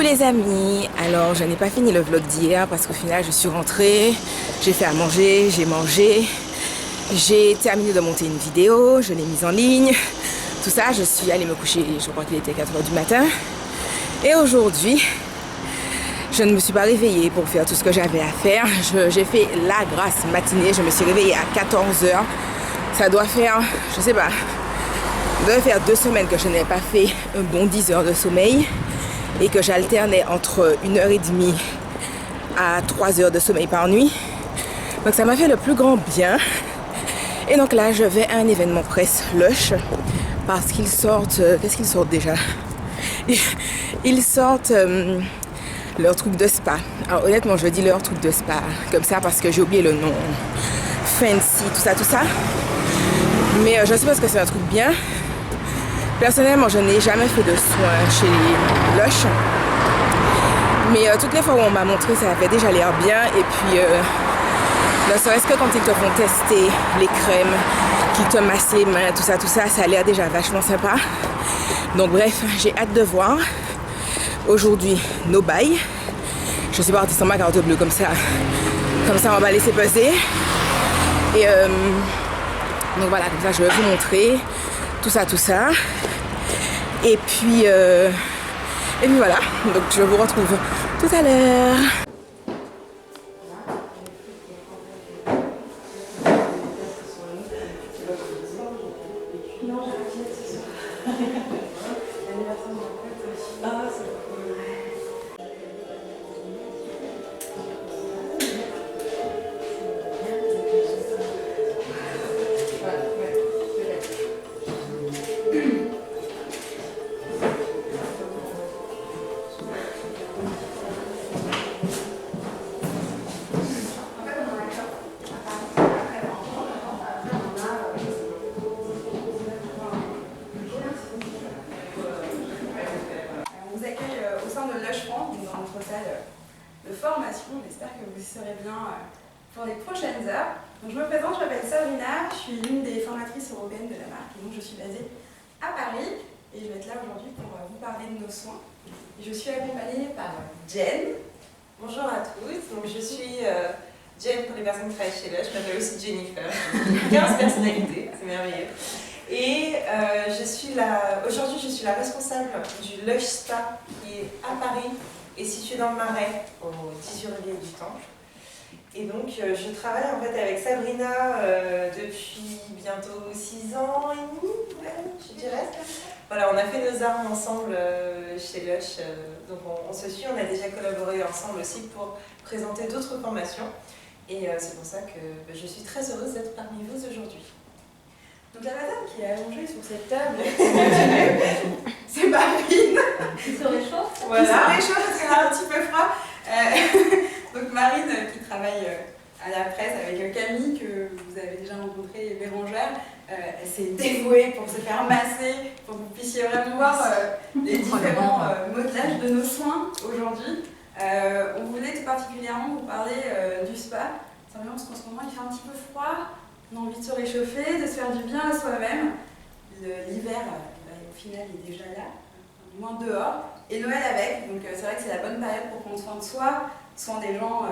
les amis, alors je n'ai pas fini le vlog d'hier parce qu'au final je suis rentrée, j'ai fait à manger, j'ai mangé, j'ai terminé de monter une vidéo, je l'ai mise en ligne, tout ça, je suis allée me coucher, je crois qu'il était 4 h du matin. Et aujourd'hui, je ne me suis pas réveillée pour faire tout ce que j'avais à faire, j'ai fait la grasse matinée, je me suis réveillée à 14 h, ça doit faire, je sais pas, ça doit faire 2 semaines que je n'ai pas fait un bon 10 heures de sommeil. Et que j'alternais entre 1h30 à 3 heures de sommeil par nuit. Donc ça m'a fait le plus grand bien. Et donc là, je vais à un événement presse Lush parce qu'ils sortent... qu'est-ce qu'ils sortent déjà? Ils sortent leur truc de spa. Alors honnêtement, je dis leur truc de spa comme ça parce que j'ai oublié le nom. Fancy, tout ça. Mais je sais pas ce que c'est un truc bien. Personnellement, je n'ai jamais fait de soins chez Lush. Mais toutes les fois où on m'a montré, ça avait déjà l'air bien. Et puis, ne serait-ce que quand ils te font tester les crèmes, qu'ils te massent les mains, tout ça, ça a l'air déjà vachement sympa. Donc bref, j'ai hâte de voir. Aujourd'hui, no buy. Je suis partie sans ma carte bleue comme ça. Comme ça, on va laisser passer. Et donc voilà, comme ça, je vais vous montrer tout ça. Et puis voilà, donc je vous retrouve tout à l'heure. De formation. J'espère que vous y serez bien pour les prochaines heures. Donc, je me présente, je m'appelle Sabrina, je suis l'une des formatrices européennes de la marque et donc je suis basée à Paris et je vais être là aujourd'hui pour vous parler de nos soins. Et je suis accompagnée par Jen. Bonjour à tous, donc je suis Jen pour les personnes qui travaillent chez Lush, je m'appelle aussi Jennifer, 15 personnalités, c'est merveilleux. Et aujourd'hui je suis la responsable du Lush Spa qui est à Paris et situé dans le Marais, au 18 rue du Temple. Et donc je travaille en fait avec Sabrina depuis bientôt 6 ans et demi, je dirais. Voilà, on a fait nos armes ensemble chez Lush, donc on se suit, on a déjà collaboré ensemble aussi pour présenter d'autres formations. Et c'est pour ça que je suis très heureuse d'être parmi vous aujourd'hui. Donc la madame qui est allongée sur cette table, c'est Marine. Qui se réchauffe. Voilà. Qui se réchauffe parce qu'elle a un petit peu froid. Donc Marine qui travaille à la presse avec Camille que vous avez déjà rencontré, et Bérangère. Elle s'est dévouée pour se faire masser, pour que vous puissiez vraiment voir les différents modèles de nos soins aujourd'hui. On voulait tout particulièrement vous parler du spa, simplement parce qu'en ce moment il fait un petit peu froid. On a envie de se réchauffer, de se faire du bien à soi-même. L'hiver, au final, il est déjà là, du moins dehors. Et Noël avec, donc c'est vrai que c'est la bonne période pour prendre soin de soi, soin des gens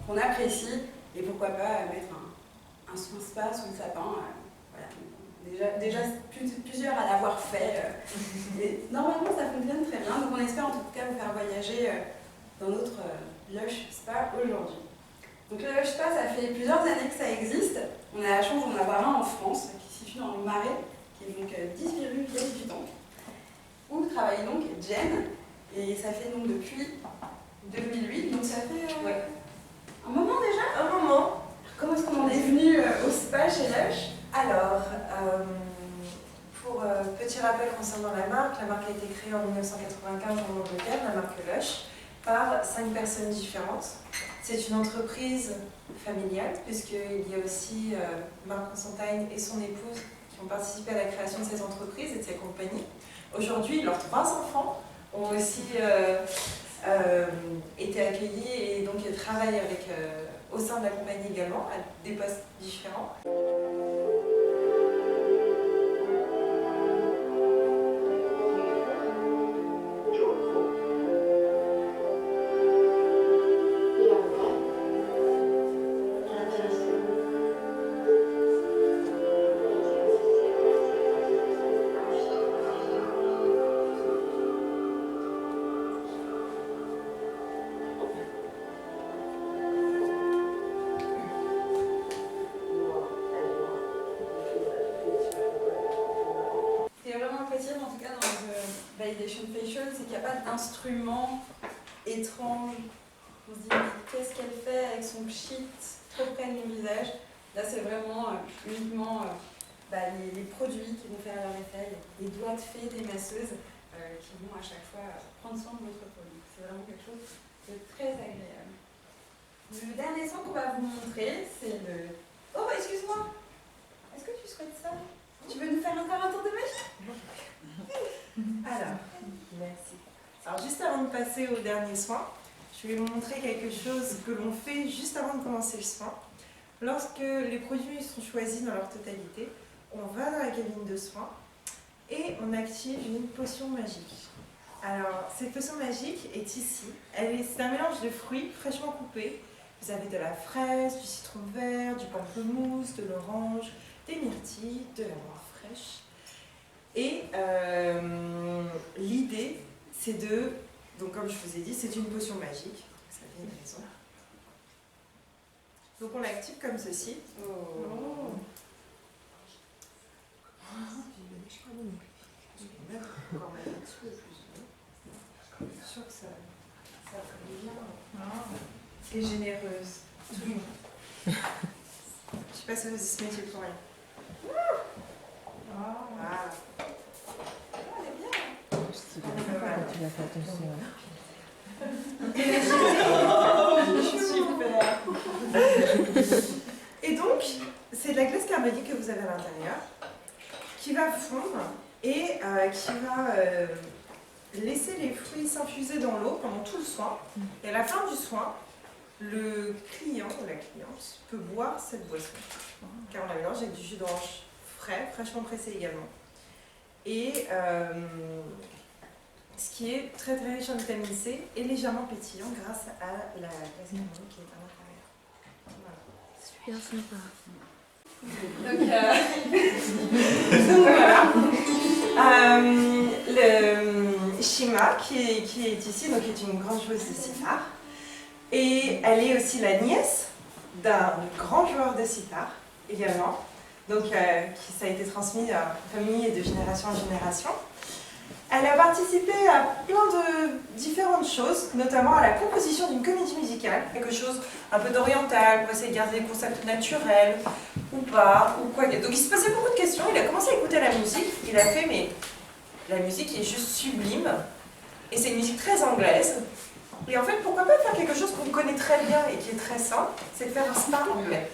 qu'on apprécie, et pourquoi pas mettre un soin spa sous le sapin. Voilà. Déjà plusieurs à l'avoir fait. Et normalement, ça fonctionne très bien, donc on espère en tout cas vous faire voyager dans notre Lush Spa aujourd'hui. Donc le Lush Spa, ça fait plusieurs années que ça existe. On a la chance d'en avoir un en France, qui se situe dans le Marais, qui est donc 10 rue du Temple, où travaille donc Jen. Et ça fait donc depuis 2008, donc ça fait un moment déjà. Un moment. Comment est-ce qu'on en est venu au spa chez Lush? Alors, pour petit rappel concernant la marque a été créée en 1995 en Angleterre, la marque Lush, par 5 personnes différentes. C'est une entreprise familiale, puisqu'il y a aussi Marc Constantine et son épouse qui ont participé à la création de cette entreprise et de cette compagnie. Aujourd'hui, leurs 3 enfants ont aussi été accueillis et donc travaillent au sein de la compagnie également, à des postes différents. Validation Facial, c'est qu'il n'y a pas d'instrument étrange. On se dit, mais qu'est-ce qu'elle fait avec son pchit trop près de mon visage? Là, c'est vraiment uniquement les produits qui vont faire leur effet, les doigts de fée des masseuses qui vont à chaque fois prendre soin de votre peau. C'est vraiment quelque chose de très agréable. Le dernier soin qu'on va vous montrer, c'est le... Oh, excuse-moi! Est-ce que tu souhaites ça? Tu veux nous faire encore un tour de magie? Alors, merci. Alors, juste avant de passer au dernier soin, je vais vous montrer quelque chose que l'on fait juste avant de commencer le soin. Lorsque les produits sont choisis dans leur totalité, on va dans la cabine de soins et on active une potion magique. Alors, cette potion magique est ici. C'est un mélange de fruits fraîchement coupés. Vous avez de la fraise, du citron vert, du pamplemousse, de l'orange, des myrtilles, de la noix fraîche. Et l'idée, c'est de... Donc, comme je vous ai dit, c'est une potion magique. Ça vient de raison. Donc, on l'active comme ceci. Oh. Je suis sûre que ça ferait bien. Et généreuse. Je ne sais pas si vous se métier pour rien. Ah. Elle est bien. Tu vas faire attention. Et donc, c'est de la glace carbonique que vous avez à l'intérieur, qui va fondre et qui va laisser les fruits s'infuser dans l'eau pendant tout le soin. Et à la fin du soin, le client ou la cliente peut boire cette boisson, car on la mélange avec du jus d'orange frais, fraîchement pressé également. Et ce qui est très très riche en vitamine C et légèrement pétillant grâce à la glace carbonique qui est à l'intérieur. Voilà. Super sympa. Donc voilà. Le Shima qui est ici, donc est une grande joueuse de sitar. Et elle est aussi la nièce d'un grand joueur de sitar également. Donc ça a été transmis en famille et de génération en génération. Elle a participé à plein de différentes choses, notamment à la composition d'une comédie musicale, quelque chose un peu d'oriental, pour essayer de garder des concepts naturels, ou pas, ou quoi. Donc il se posait beaucoup de questions, il a commencé à écouter la musique, il a fait, mais la musique est juste sublime, et c'est une musique très anglaise. Et en fait, pourquoi pas faire quelque chose qu'on connaît très bien et qui est très simple, c'est de faire un spa anglais.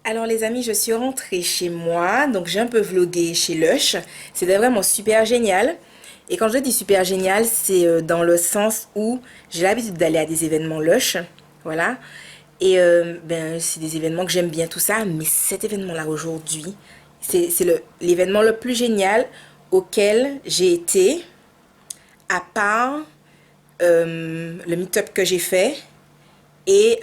Alors les amis, je suis rentrée chez moi, donc j'ai un peu vlogué chez Lush. C'était vraiment super génial. Et quand je dis super génial, c'est dans le sens où j'ai l'habitude d'aller à des événements Lush. Voilà. Et c'est des événements que j'aime bien, tout ça. Mais cet événement-là aujourd'hui, c'est l'événement le plus génial auquel j'ai été, à part le meet-up que j'ai fait et...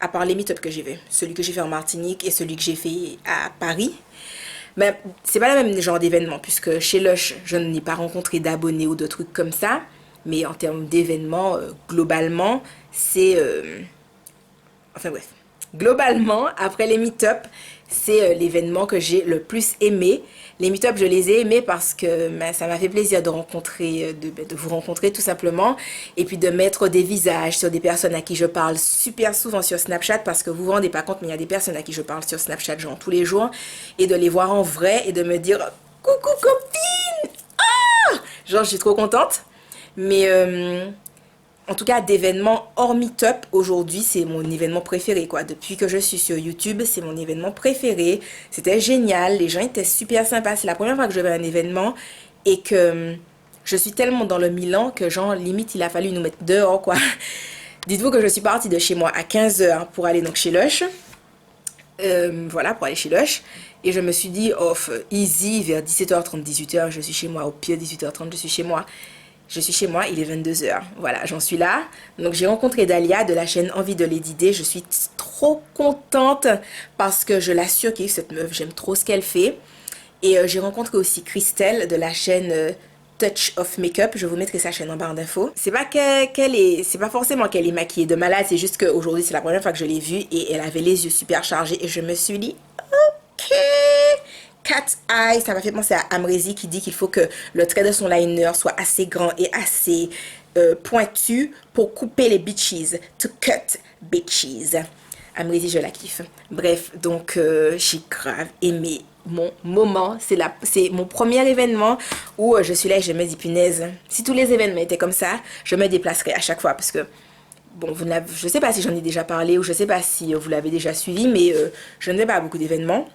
à part les meet-up que j'ai fait, celui que j'ai fait en Martinique et celui que j'ai fait à Paris, ben, c'est pas le même genre d'événement, puisque chez Lush, je n'ai pas rencontré d'abonnés ou de trucs comme ça, mais en termes d'événements, globalement, c'est... Enfin bref, globalement, après les meet-up, c'est l'événement que j'ai le plus aimé. Les meet-up, je les ai aimés parce que ça m'a fait plaisir de rencontrer, de vous rencontrer tout simplement. Et puis de mettre des visages sur des personnes à qui je parle super souvent sur Snapchat. Parce que vous vous rendez pas compte, mais il y a des personnes à qui je parle sur Snapchat genre tous les jours. Et de les voir en vrai et de me dire « Coucou copine !» Ah, genre je suis trop contente. Mais... en tout cas, d'événements hors meet-up, aujourd'hui, c'est mon événement préféré, quoi. Depuis que je suis sur YouTube, c'est mon événement préféré. C'était génial, les gens étaient super sympas. C'est la première fois que je vais à un événement et que je suis tellement dans le Milan que, genre, limite, il a fallu nous mettre dehors, quoi. Dites-vous que je suis partie de chez moi à 15 h pour aller donc chez Lush. Voilà, pour aller chez Lush. Et je me suis dit, off, easy, vers 17 h 30, 18 h, je suis chez moi. Au pire, 18 h 30, je suis chez moi. Je suis chez moi, il est 22h. Voilà, j'en suis là. Donc j'ai rencontré Dalia de la chaîne Envie de Lady D. Je suis trop contente parce que je la surkiffe cette meuf. J'aime trop ce qu'elle fait. Et j'ai rencontré aussi Christelle de la chaîne Touch of Makeup. Je vous mettrai sa chaîne en barre d'infos. C'est pas c'est pas forcément qu'elle est maquillée de malade. C'est juste qu'aujourd'hui c'est la première fois que je l'ai vue et elle avait les yeux super chargés. Et je me suis dit, ok. Cat Eye, ça m'a fait penser à Amrézy qui dit qu'il faut que le trait de son liner soit assez grand et assez pointu pour couper les bitches. To cut bitches. Amrézy, je la kiffe. Bref, donc j'ai grave aimé mon moment. C'est mon premier événement où je suis là et je me dis, punaise, si tous les événements étaient comme ça, je me déplacerais à chaque fois parce que bon, je sais pas si j'en ai déjà parlé ou je sais pas si vous l'avez déjà suivi, mais je ne vais pas à beaucoup d'événements.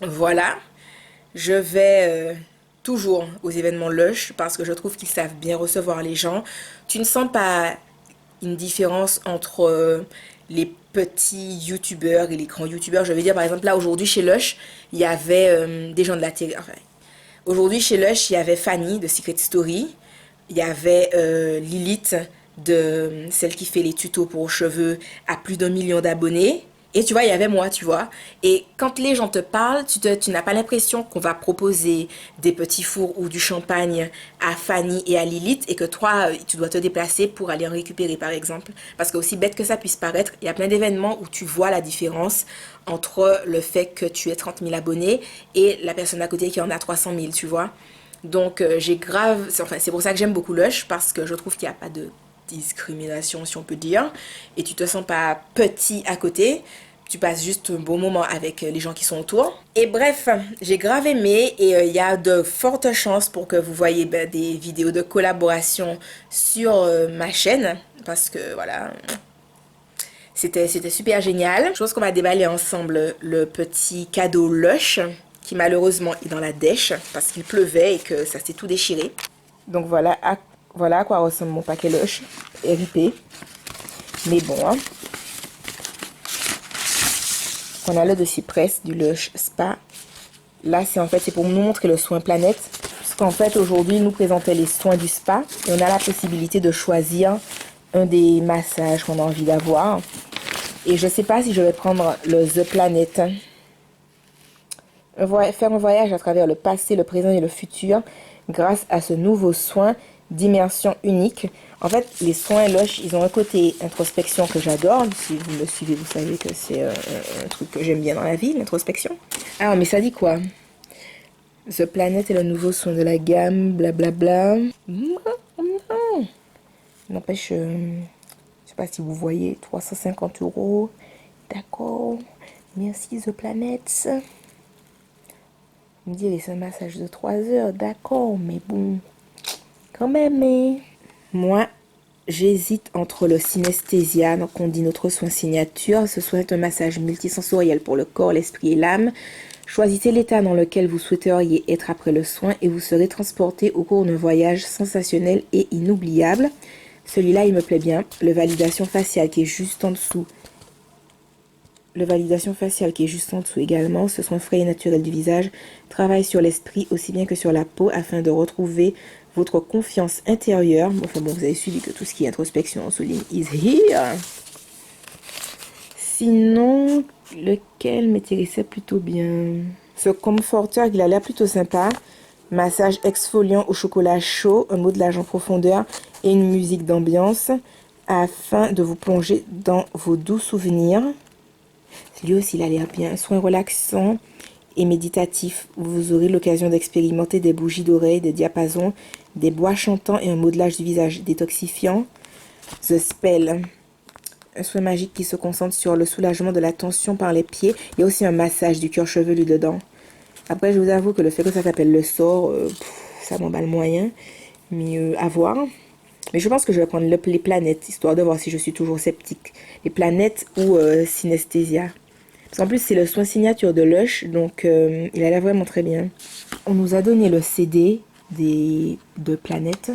Voilà. Je vais toujours aux événements Lush parce que je trouve qu'ils savent bien recevoir les gens. Tu ne sens pas une différence entre les petits youtubeurs et les grands youtubeurs. Je veux dire, par exemple, là, aujourd'hui, chez Lush, il y avait des gens de la télé. Enfin, aujourd'hui, chez Lush, il y avait Fanny de Secret Story. Il y avait Lilith, de celle qui fait les tutos pour cheveux, à plus d'1 million d'abonnés. Et tu vois, il y avait moi, tu vois. Et quand les gens te parlent, tu n'as pas l'impression qu'on va proposer des petits fours ou du champagne à Fanny et à Lilith et que toi, tu dois te déplacer pour aller en récupérer, par exemple. Parce que aussi bête que ça puisse paraître, il y a plein d'événements où tu vois la différence entre le fait que tu aies 30 000 abonnés et la personne à côté qui en a 300 000, tu vois. Donc, c'est pour ça que j'aime beaucoup Lush, parce que je trouve qu'il n'y a pas de discrimination, si on peut dire, et tu te sens pas petit à côté, tu passes juste un bon moment avec les gens qui sont autour. Et bref, j'ai grave aimé et il y a de fortes chances pour que vous voyez des vidéos de collaboration sur ma chaîne, parce que voilà, c'était super génial. Je pense qu'on va déballer ensemble le petit cadeau Lush qui malheureusement est dans la dèche parce qu'il pleuvait et que ça s'est tout déchiré. Donc voilà à quoi ressemble mon paquet Lush, RIP. Mais bon, hein. On a le dossier presse du Lush Spa. Là, c'est pour nous montrer le soin planète. Puisqu'en fait, aujourd'hui, ils nous présentaient les soins du spa. Et on a la possibilité de choisir un des massages qu'on a envie d'avoir. Et je sais pas si je vais prendre le The Planet. Faire un voyage à travers le passé, le présent et le futur grâce à ce nouveau soin d'immersion unique. En fait, les soins Lush, ils ont un côté introspection que j'adore. Si vous me suivez, vous savez que c'est un truc que j'aime bien dans la vie, l'introspection. Ah, mais ça dit quoi? The Planet est le nouveau soin de la gamme, blablabla. N'empêche, je sais pas si vous voyez, 350 €. D'accord. Merci The Planet. Vous me direz, c'est un massage de 3 heures, d'accord, mais bon, quand même, hein. Moi, j'hésite entre le synesthésia, donc on dit notre soin signature. Ce soin est un massage multisensoriel pour le corps, l'esprit et l'âme. Choisissez l'état dans lequel vous souhaiteriez être après le soin et vous serez transporté au cours d'un voyage sensationnel et inoubliable. Celui-là, il me plaît bien. Le validation faciale qui est juste en dessous. Également. Ce soin frais et naturel du visage travaille sur l'esprit aussi bien que sur la peau afin de retrouver votre confiance intérieure. Enfin bon, vous avez suivi que tout ce qui est introspection en souligne is here. Sinon, lequel m'intéressait plutôt bien? Ce conforteur, il a l'air plutôt sympa. Massage exfoliant au chocolat chaud, un modelage en profondeur et une musique d'ambiance afin de vous plonger dans vos doux souvenirs. Lui aussi, il a l'air bien. Soin relaxant et méditatif. Vous aurez l'occasion d'expérimenter des bougies d'oreilles, des diapasons, des bois chantants et un modelage du visage détoxifiant. The Spell. Un soin magique qui se concentre sur le soulagement de la tension par les pieds. Il y a aussi un massage du cuir chevelu dedans. Après, je vous avoue que le fait que ça s'appelle le sort, ça m'emballe moyen. Mais à voir. Mais je pense que je vais prendre les planètes, histoire de voir si je suis toujours sceptique. Les planètes ou synesthésia. Parce qu'en plus, c'est le soin signature de Lush, donc il a l'air vraiment très bien. On nous a donné le CD de planètes.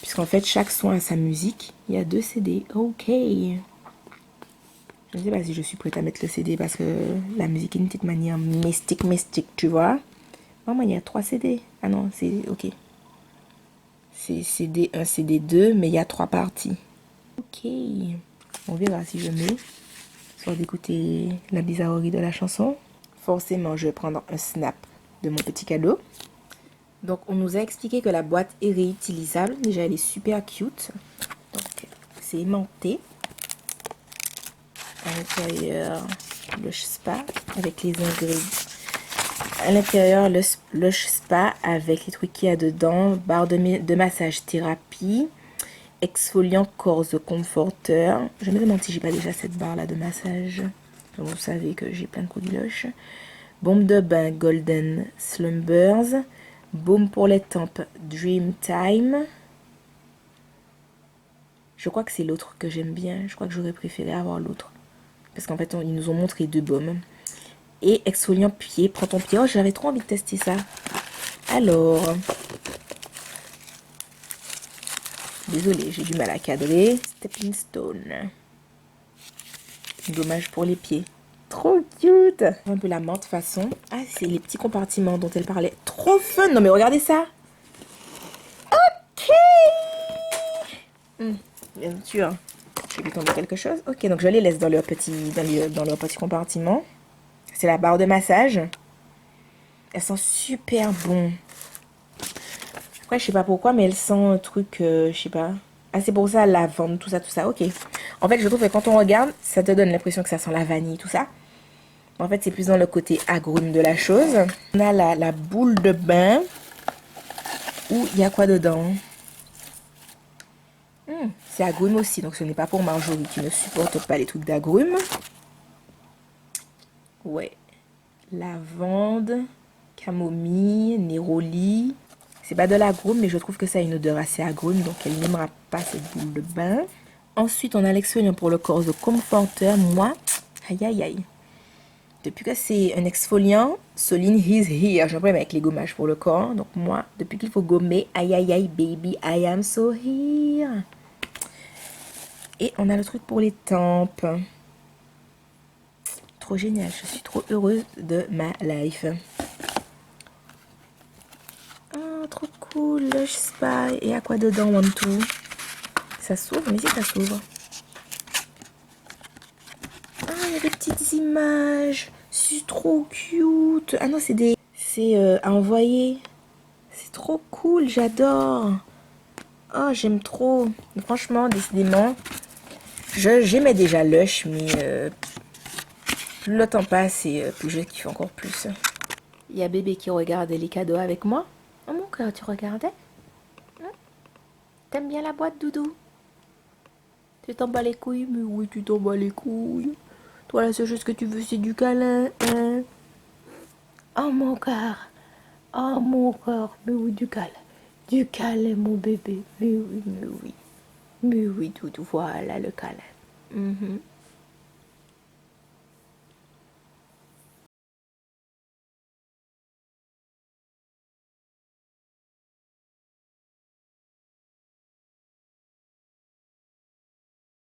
Puisqu'en fait, chaque soin a sa musique. Il y a 2 CD. Ok. Je ne sais pas si je suis prête à mettre le CD parce que la musique est une petite manière mystique, tu vois. Oh, moi, il y a 3 CD. Ah non, c'est ok. C'est CD1, CD2, mais il y a 3 parties. Ok. On verra si je mets. Soit d'écouter la bizarrerie de la chanson. Forcément, je vais prendre un snap de mon petit cadeau. Donc, on nous a expliqué que la boîte est réutilisable. Déjà, elle est super cute. Donc, c'est aimanté. À l'intérieur, Lush Spa avec les ingrédients. À l'intérieur, le Lush Spa avec les trucs qu'il y a dedans. Barre de massage thérapie. Exfoliant Corse Conforteur. Je me demande si j'ai pas déjà cette barre là de massage. Vous savez que j'ai plein de produits Lush. Baume de bain Golden Slumbers. Baume pour les tempes Dream Time. Je crois que c'est l'autre que j'aime bien. Je crois que j'aurais préféré avoir l'autre. Parce qu'en fait, ils nous ont montré 2 baumes. Et exfoliant pied. Prends ton pied. Oh, j'avais trop envie de tester ça. Alors. Désolée, j'ai du mal à cadrer. Stepping Stone. Dommage pour les pieds. Trop cute. Un peu la menthe façon. Ah, c'est les petits compartiments dont elle parlait. Trop fun. Non mais regardez ça. Ok. Bien sûr. Je vais lui tomber quelque chose. Ok, donc je les laisse dans leur petit compartiment. C'est la barre de massage. Elle sent super bon. Après, je sais pas pourquoi, mais elle sent un truc, je sais pas. Ah, c'est pour ça, lavande, tout ça, tout ça. Ok. En fait, je trouve que quand on regarde, ça te donne l'impression que ça sent la vanille, tout ça. En fait, c'est plus dans le côté agrume de la chose. On a la boule de bain. Où il y a quoi dedans? C'est agrume aussi, donc ce n'est pas pour Marjorie qui ne supporte pas les trucs d'agrumes. Ouais. Lavande, camomille, néroli. C'est pas de l'agrume, mais je trouve que ça a une odeur assez agrume, donc elle n'aimera pas cette boule de bain. Ensuite, on a l'exfoliant pour le corps de Conforteur. Moi, aïe aïe aïe. Depuis que c'est un exfoliant, Soline is here. J'ai un problème avec les gommages pour le corps. Donc moi, depuis qu'il faut gommer, aïe aïe aïe baby, I am so here. Et on a le truc pour les tempes. Trop génial, je suis trop heureuse de ma life. Oh, trop cool, Lush Spa. Et à quoi dedans, one two? Ça s'ouvre, mais si ça s'ouvre. Ah, il y a des petites images. C'est trop cute. Ah non, c'est à envoyer. C'est trop cool, j'adore. Oh, j'aime trop. Franchement, décidément, j'aimais déjà Lush, mais plus le temps passe et plus je kiffe encore plus. Il y a bébé qui regardait les cadeaux avec moi. Oh mon cœur, tu regardais? T'aimes bien la boîte, Doudou? Tu t'en bats les couilles? Mais oui, tu t'en bats les couilles. Toi, la seule chose que tu veux, c'est du câlin, hein? Oh mon cœur. Oh mon cœur. Mais oui, du câlin. Du câlin, mon bébé. Mais oui, mais oui. Mais oui, Doudou, voilà le câlin.